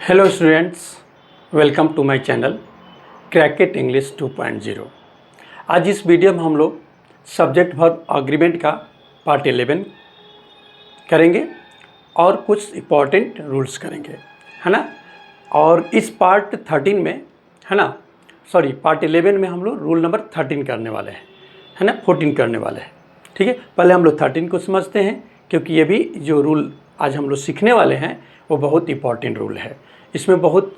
Hello students, welcome to my channel crack it English 2.0। आज इस video में हम लोग सब्जेक्ट वर्ब अग्रीमेंट का पार्ट 11 करेंगे और कुछ इम्पॉर्टेंट रूल्स करेंगे, है ना। और इस पार्ट 13 में, है ना, पार्ट 11 में हम लोग रूल नंबर 13 करने वाले हैं, है ना, 14 करने वाले हैं। ठीक है, पहले हम लोग 13 को समझते हैं, क्योंकि ये भी जो रूल आज हम लोग सीखने वाले हैं वो बहुत इम्पॉर्टेंट रूल है। इसमें बहुत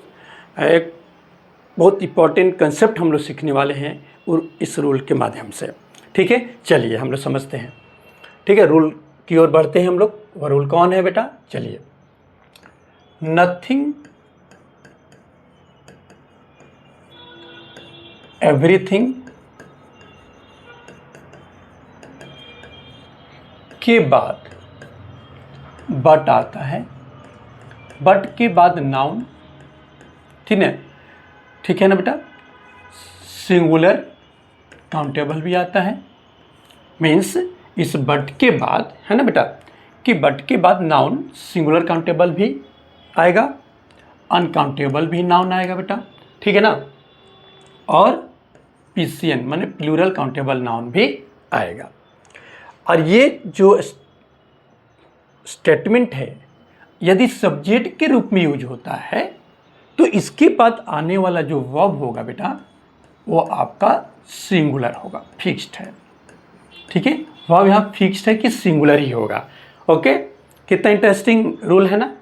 इम्पॉर्टेंट कंसेप्ट हम लोग सीखने वाले हैं और इस रूल के माध्यम से। ठीक है, चलिए हम लोग समझते हैं। ठीक है, रूल की ओर बढ़ते हैं हम लोग। वह रूल कौन है बेटा? चलिए, नथिंग एवरीथिंग के बाद बट आता है। बट के बाद नाउन, ठीक है ना बेटा। सिंगुलर काउंटेबल भी आता है। मीन्स इस बट के बाद, है ना बेटा, कि बट के बाद नाउन सिंगुलर काउंटेबल भी आएगा, अनकाउंटेबल भी नाउन आएगा बेटा, ठीक है ना। और पीसीएन माने प्लूरल काउंटेबल नाउन भी आएगा। और ये जो स्टेटमेंट है, यदि सब्जेक्ट के रूप में यूज होता है तो इसके बाद आने वाला जो वर्ब होगा बेटा वो आपका सिंगुलर होगा, फिक्स्ड है। ठीक है, वर्ब यहाँ फिक्स्ड है कि सिंगुलर ही होगा। ओके, कितना इंटरेस्टिंग रूल है ना,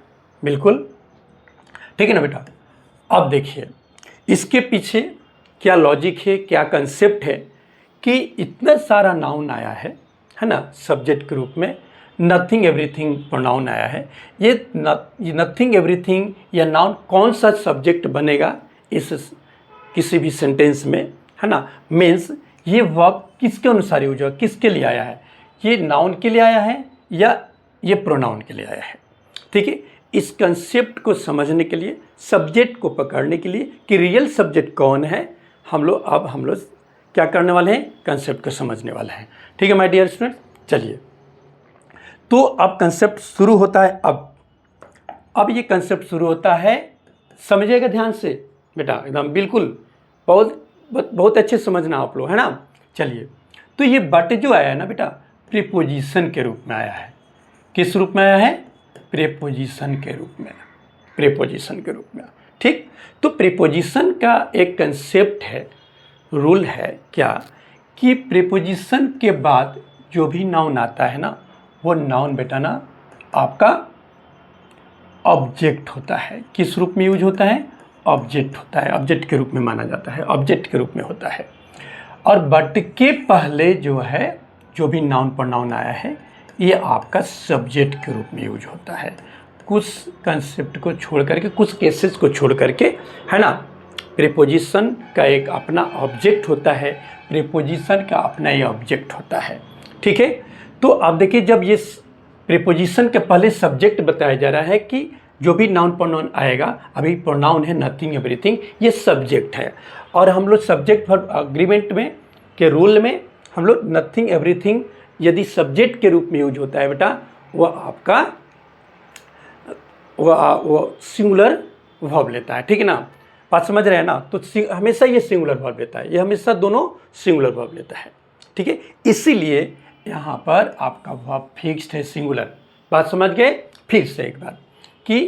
बिल्कुल ठीक है ना बेटा। अब देखिए इसके पीछे क्या लॉजिक है, क्या कंसेप्ट है कि इतना सारा नाउन आया है ना, सब्जेक्ट के रूप में। नथिंग एवरीथिंग प्रोनाउन आया है। ये नथिंग एवरीथिंग या नाउन कौन सा सब्जेक्ट बनेगा इस किसी भी सेंटेंस में, है ना। मीन्स ये वर्ब किसके अनुसार यूज होगा, किसके लिए आया है? ये नाउन के लिए आया है या ये प्रोनाउन के लिए आया है? ठीक है, इस कंसेप्ट को समझने के लिए, सब्जेक्ट को पकड़ने के लिए कि रियल सब्जेक्ट कौन है, हम लोग क्या करने वाले हैं, कंसेप्ट को समझने वाले हैं। ठीक है माय डियर स्टूडेंट, चलिए तो अब कंसेप्ट शुरू होता है। अब ये कंसेप्ट शुरू होता है, समझिएगा ध्यान से बेटा, एकदम बिल्कुल बहुत अच्छे समझना आप लोग, है ना। चलिए, तो ये बट जो आया है ना बेटा, प्रीपोजिशन के रूप में आया है। किस रूप में आया है? प्रीपोजिशन के रूप में, प्रीपोजिशन के रूप में। ठीक, तो प्रीपोजिशन का एक कंसेप्ट है, रूल है क्या, कि प्रीपोजिशन के बाद जो भी नाउन आता है ना, वो नाउन बेटा ना आपका ऑब्जेक्ट होता है। किस रूप में यूज होता है? ऑब्जेक्ट होता है, ऑब्जेक्ट के रूप में माना जाता है, ऑब्जेक्ट के रूप में होता है। और बट के पहले जो है, जो भी नाउन प्रोनाउन आया है, ये आपका सब्जेक्ट के रूप में यूज होता है। कुछ कंसेप्ट को छोड़ करके, कुछ केसेस को छोड़ करके, है ना। प्रीपोजिशन का एक अपना ऑब्जेक्ट होता है, प्रीपोजिशन का अपना ही ऑब्जेक्ट होता है। ठीक है, तो आप देखिए, जब ये प्रीपोजिशन के पहले सब्जेक्ट बताया जा रहा है कि जो भी नाउन प्रोनाउन आएगा, अभी प्रोनाउन है नथिंग एवरीथिंग, ये सब्जेक्ट है। और हम लोग सब्जेक्ट वर्ब अग्रीमेंट में के रूल में हम लोग नथिंग एवरीथिंग यदि सब्जेक्ट के रूप में यूज होता है बेटा, वो आपका वो सिंगुलर वर्ब लेता है। ठीक है ना, बात समझ रहे हैं ना। तो हमेशा ये सिंगुलर वर्ब लेता है, ये हमेशा दोनों सिंगुलर वर्ब लेता है। ठीक है, इसीलिए यहाँ पर आपका वर्ब फिक्स्ड है, सिंगुलर। बात समझ गए? फिर से एक बार कि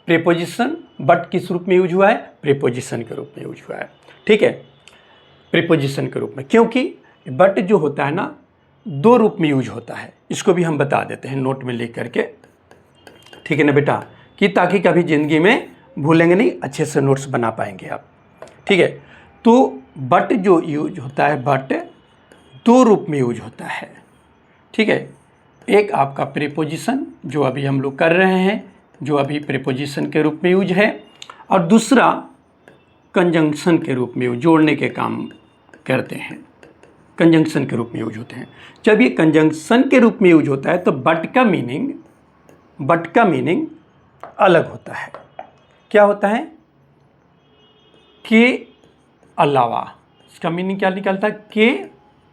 प्रीपोजिशन बट किस रूप में यूज हुआ है? प्रीपोजिशन के रूप में यूज हुआ है। ठीक है, प्रीपोजिशन के रूप में, क्योंकि बट जो होता है ना, दो रूप में यूज होता है। इसको भी हम बता देते हैं नोट में लिख करके, ठीक है ना बेटा, कि ताकि कभी ज़िंदगी में भूलेंगे नहीं, अच्छे से नोट्स बना पाएंगे आप। ठीक है, तो बट जो यूज होता है, बट दो रूप में यूज होता है। ठीक है, एक आपका प्रीपोजिशन जो अभी हम लोग कर रहे हैं, जो अभी प्रीपोजिशन के रूप में यूज है, और दूसरा कंजंक्शन के रूप में, जोड़ने के काम करते हैं, कंजंक्शन के रूप में यूज होते हैं। जब ये कंजंक्शन के रूप में यूज होता है तो बट का मीनिंग अलग होता है। क्या होता है? के अलावा। इसका मीनिंग क्या निकलता है? के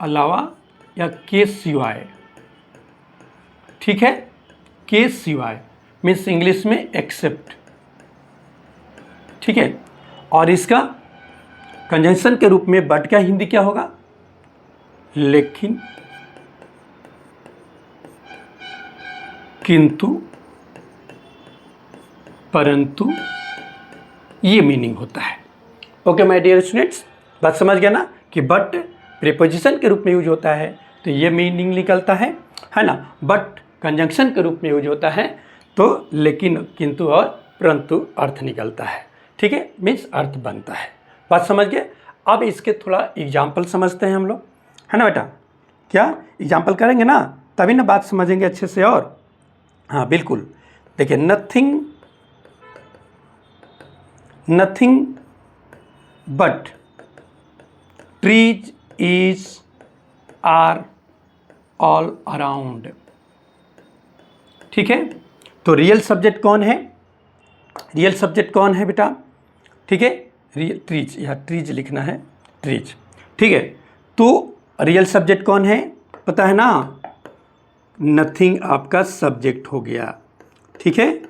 अलावा या के सिवाय। ठीक है, के सिवाय मीन्स इंग्लिश में एक्सेप्ट, ठीक है। और इसका कंजंक्शन के रूप में बट का हिंदी क्या होगा? लेकिन, किंतु, परंतु, ये मीनिंग होता है। ओके माय डियर स्टूडेंट्स, बात समझ गया ना कि बट प्रीपोजिशन के रूप में यूज होता है तो ये मीनिंग निकलता है ना। बट कंजंक्शन के रूप में यूज होता है तो लेकिन, किंतु और परंतु अर्थ निकलता है। ठीक है, मीन्स अर्थ बनता है। बात समझ गए। अब इसके थोड़ा एग्जाम्पल समझते हैं हम लोग, है ना बेटा। क्या एग्जाम्पल करेंगे ना, तभी ना बात समझेंगे अच्छे से। और हाँ बिल्कुल, देखिए, nothing but trees is are all around. ठीक है, तो रियल सब्जेक्ट कौन है? रियल सब्जेक्ट कौन है बेटा? ठीक है, ट्रीज, या ट्रीज लिखना है, ट्रीज। ठीक है, तो रियल सब्जेक्ट कौन है पता है ना? नथिंग आपका सब्जेक्ट हो गया। ठीक है,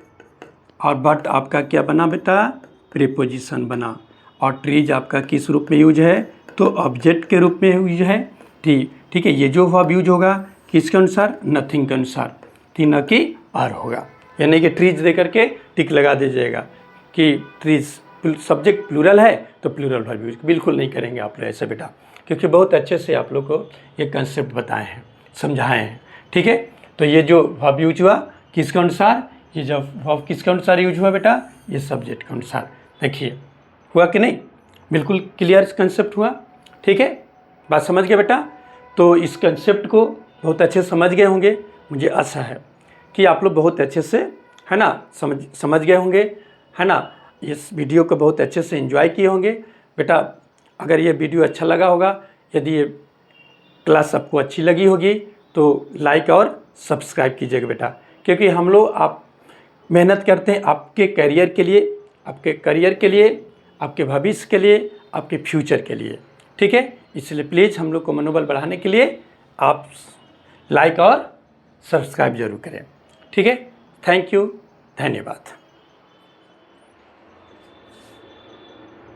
और बट आपका क्या बना बेटा? प्रीपोजिशन बना। और ट्रीज आपका किस रूप में यूज है? तो ऑब्जेक्ट के रूप में यूज है। ठीक है, ये जो वर्ब यूज होगा किसके अनुसार? नथिंग के अनुसार, कि न कि आर होगा। यानी कि ट्रीज दे करके टिक लगा दीजिएगा कि ट्रीज सब्जेक्ट प्लूरल है तो प्लूरल वर्ब यूज बिल्कुल नहीं करेंगे आप लोग ऐसे बेटा, क्योंकि बहुत अच्छे से आप लोग को ये कंसेप्ट बताए हैं, समझाए हैं। ठीक है, तो ये जो वर्ब यूज हुआ किसके अनुसार? ये जब वर्ब किसके अनुसार यूज हुआ बेटा? ये सब्जेक्ट के अनुसार। देखिए, हुआ कि नहीं? बिल्कुल क्लियर कंसेप्ट हुआ। ठीक है, बात समझ गए बेटा। तो इस कंसेप्ट को बहुत अच्छे से समझ गए होंगे, मुझे आशा है कि आप लोग बहुत अच्छे से, है ना, समझ गए होंगे, है ना। इस वीडियो को बहुत अच्छे से एंजॉय किए होंगे बेटा। अगर ये वीडियो अच्छा लगा होगा, यदि ये क्लास आपको अच्छी लगी होगी तो लाइक और सब्सक्राइब कीजिएगा बेटा, क्योंकि हम लोग आप मेहनत करते हैं आपके करियर के लिए, आपके भविष्य के लिए, आपके फ्यूचर के लिए। ठीक है, इसलिए प्लीज़ हम लोग को मनोबल बढ़ाने के लिए आप लाइक और सब्सक्राइब जरूर करें। ठीक है, थैंक यू, धन्यवाद।